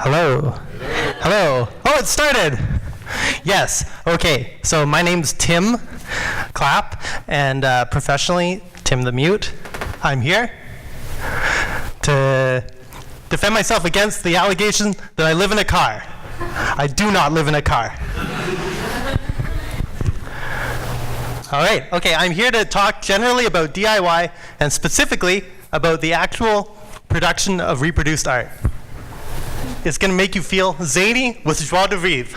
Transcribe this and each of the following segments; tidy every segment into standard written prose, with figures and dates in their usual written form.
Hello. Hello. Oh, it started. Yes. Okay. So my name's Tim Clapp, and professionally, Tim the Mute. I'm here to defend myself against the allegation that I live in a car. I do not live in a car. All right. Okay. I'm here to talk generally about DIY and specifically about the actual production of reproduced art. It's going to make you feel zany with joie de vivre.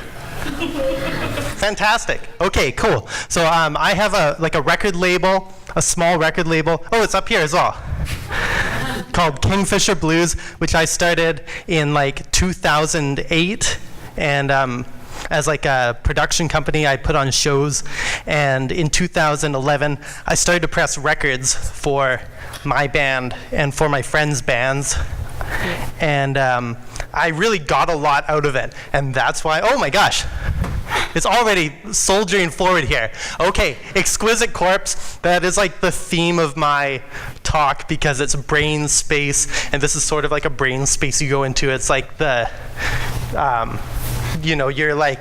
Fantastic. Okay, cool. So I have a record label, a small record label. Oh, it's up here as well. Called Kingfisher Blues, which I started in 2008, and as a production company, I put on shows. And in 2011, I started to press records for my band and for my friends' bands. And I really got a lot out of it. And that's why, oh my gosh, it's already soldiering forward here. Okay, Exquisite Corpse, that is the theme of my talk because it's brain space. And this is sort of like a brain space you go into. It's like the, you're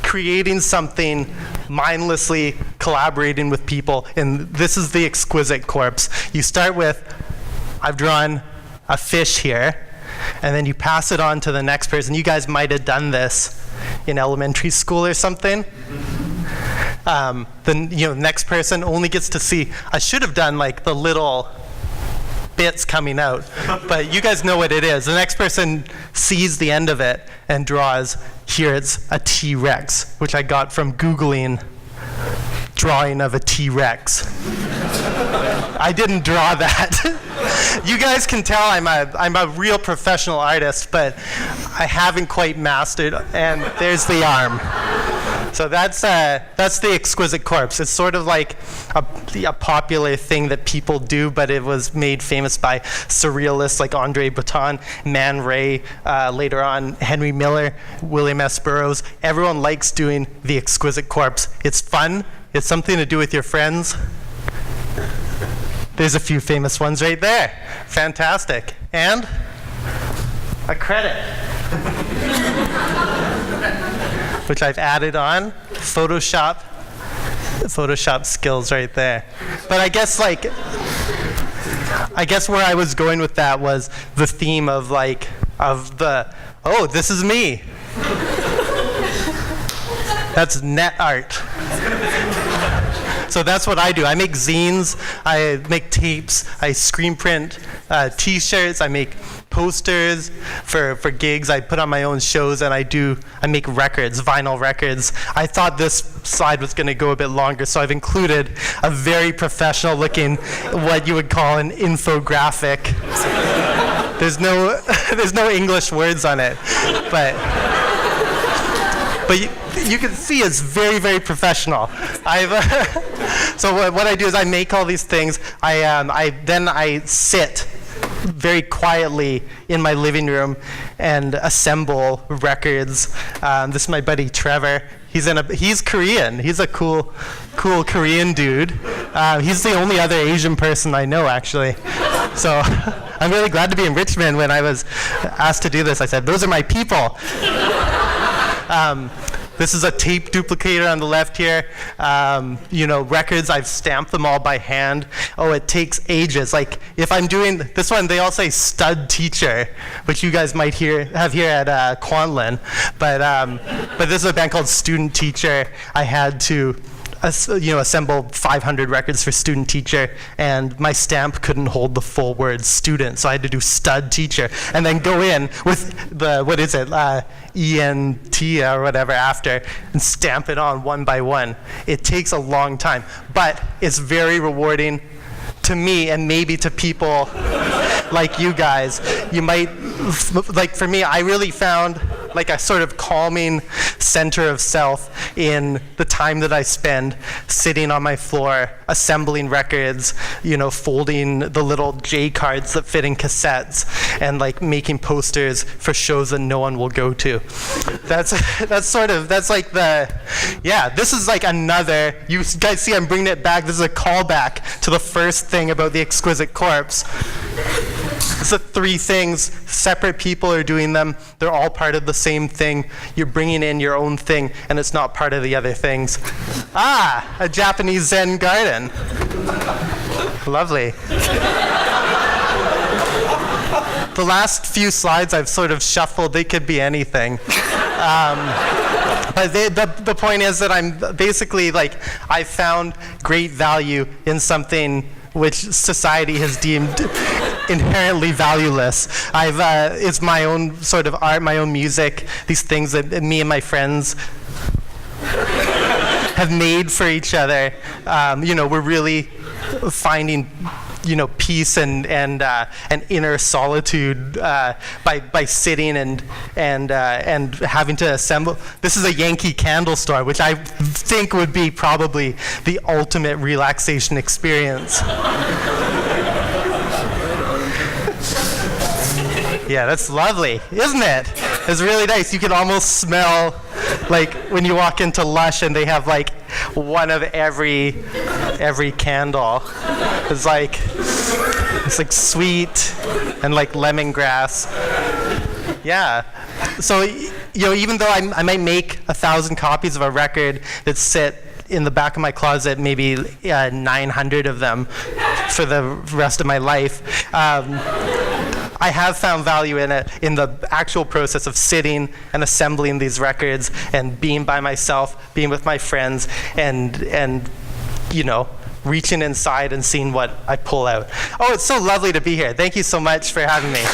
creating something mindlessly, collaborating with people. And this is the Exquisite Corpse. You start with, I've drawn a fish here, and then you pass it on to the next person. You guys might have done this in elementary school or something. The next person only gets to see. I should have done the little bits coming out, but you guys know what it is. The next person sees the end of it and draws. Here it's a T-Rex, which I got from Googling drawing of a T-Rex. I didn't draw that. You guys can tell I'm a real professional artist, but I haven't quite mastered. And there's the arm. So that's the Exquisite Corpse. It's sort of like a popular thing that people do, but it was made famous by surrealists like Andre Breton, Man Ray, later on Henry Miller, William S. Burroughs. Everyone likes doing the Exquisite Corpse. It's fun. It's something to do with your friends. There's a few famous ones right there. Fantastic. And a credit, which I've added on. Photoshop skills right there. But I guess where I was going with that was the theme of oh, this is me. That's net art. So that's what I do. I make zines, I make tapes, I screen print T-shirts, I make posters for gigs. I put on my own shows, and I make records, vinyl records. I thought this slide was going to go a bit longer, so I've included a very professional looking, what you would call an infographic. There's no English words on it, but you can see it's very, very professional. So what I do is I make all these things. I sit very quietly in my living room and assemble records. This is my buddy Trevor. He's Korean. He's a cool Korean dude. He's the only other Asian person I know, actually. So I'm really glad to be in Richmond. When I was asked to do this, I said, those are my people. This is a tape duplicator on the left here. Records, I've stamped them all by hand. Oh, it takes ages. If I'm doing this one, they all say stud teacher, which you guys might have here at Kwantlen. But this is a band called Student Teacher. I had to assemble 500 records for Student Teacher, and my stamp couldn't hold the full word student, so I had to do stud teacher, and then go in with the, ENT or whatever after, and stamp it on one by one. It takes a long time, but it's very rewarding to me, and maybe to people like you guys. You might, for me, I really found a sort of calming center of self in the time that I spend sitting on my floor, assembling records, folding the little J cards that fit in cassettes, and making posters for shows that no one will go to. This is another, you guys see I'm bringing it back. This is a callback to the first thing about the Exquisite Corpse. It's the three things. Separate people are doing them. They're all part of the same thing. You're bringing in your own thing, and it's not part of the other things. Ah, a Japanese Zen garden. Lovely. The last few slides I've sort of shuffled. They could be anything. But the point is that I'm basically like, I found great value in something which society has deemed inherently valueless. It's my own sort of art, my own music, these things that me and my friends have made for each other. We're really finding peace and inner solitude by sitting and having to assemble. This is a Yankee Candle store, which I think would be probably the ultimate relaxation experience. Yeah, that's lovely, isn't it? It's really nice. You can almost smell, like when you walk into Lush and they have like one of every candle. It's like sweet and like lemongrass. Yeah. So even though I might make 1,000 copies of a record that sit in the back of my closet, maybe 900 of them for the rest of my life. I have found value in it, in the actual process of sitting and assembling these records and being by myself, being with my friends, and reaching inside and seeing what I pull out. Oh, it's so lovely to be here. Thank you so much for having me.